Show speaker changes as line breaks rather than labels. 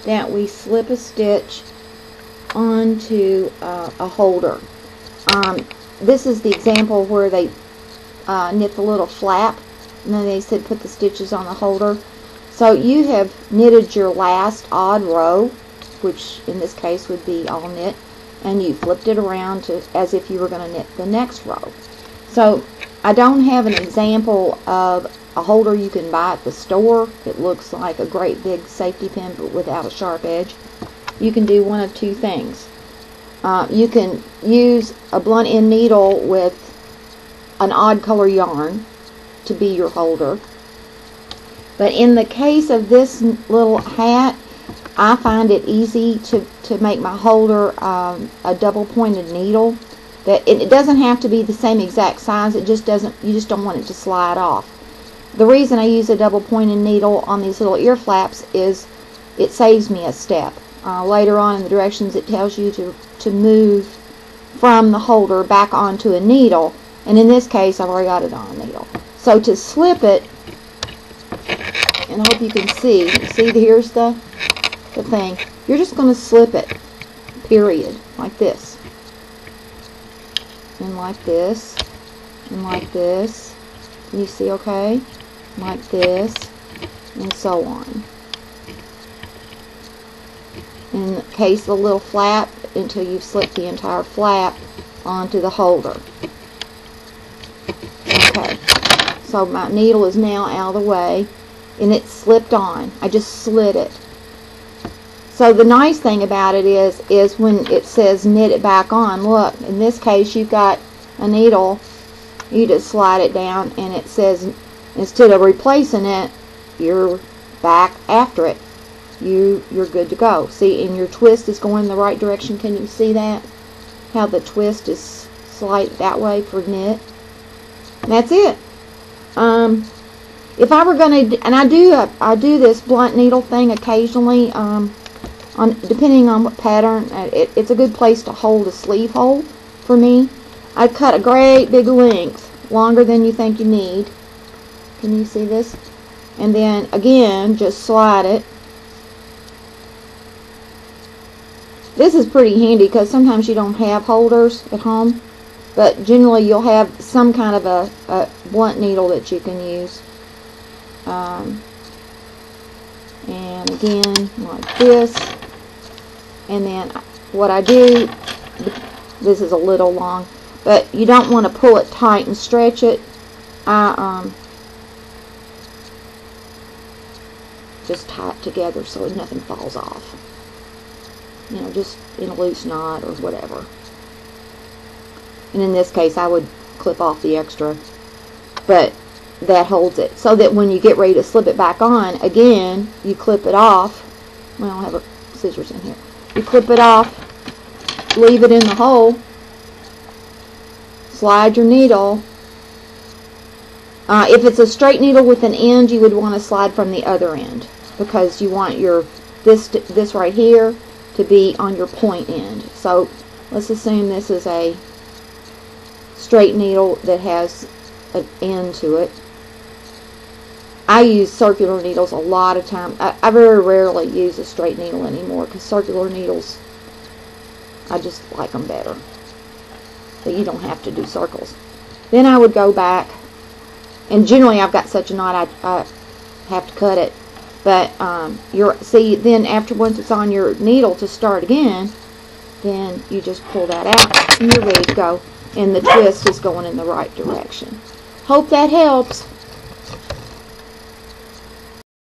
that we slip a stitch onto a holder. This is the example where they knit the little flap, and then they said put the stitches on the holder. So you have knitted your last odd row, which in this case would be all knit, and you flipped it around to as if you were going to knit the next row. So I don't have an example of a holder you can buy at the store. It looks like a great big safety pin but without a sharp edge. You can do one of two things. You can use a blunt end needle with an odd color yarn to be your holder. But in the case of this little hat, I find it easy to make my holder a double pointed needle. That it doesn't have to be the same exact size. It just doesn't. You just don't want it to slide off. The reason I use a double pointed needle on these little ear flaps is it saves me a step. Later on in the directions it tells you to move from the holder back onto a needle, and in this case I've already got it on a needle. So to slip it, and I hope you can see here's the thing, you're just going to slip it, period, like this, and like this, and like this. Can you see okay? Like this, and so on. In the case of the little flap, until you've slipped the entire flap onto the holder. Okay, so my needle is now out of the way, and it's slipped on. I just slid it. So the nice thing about it is when it says knit it back on, look, in this case you've got a needle, you just slide it down, and it says, instead of replacing it, you're back after it. You're good to go. See, and your twist is going the right direction. Can you see that? How the twist is slight that way for knit. And that's it. If I were going to, and I do this blunt needle thing occasionally, depending on what pattern. It's a good place to hold a sleeve hole for me. I cut a great big length, longer than you think you need. Can you see this? And then again, just slide it. This is pretty handy because sometimes you don't have holders at home, but generally you'll have some kind of a blunt needle that you can use. And again, like this. And then what I do, this is a little long, but you don't want to pull it tight and stretch it. I just tie it together so nothing falls off. You know, just in a loose knot or whatever. And in this case, I would clip off the extra, but that holds it. So that when you get ready to slip it back on, again, you clip it off. Well, I have scissors in here. You clip it off, leave it in the hole, slide your needle. If it's a straight needle with an end, you would want to slide from the other end, because you want your this right here to be on your point end. So let's assume this is a straight needle that has an end to it. I use circular needles a lot of time. I very rarely use a straight needle anymore because circular needles, I just like them better. So you don't have to do circles. Then I would go back, and generally I've got such a knot I have to cut it. But see, then after once it's on your needle to start again, then you just pull that out and you're ready to go. And the twist is going in the right direction. Hope that helps.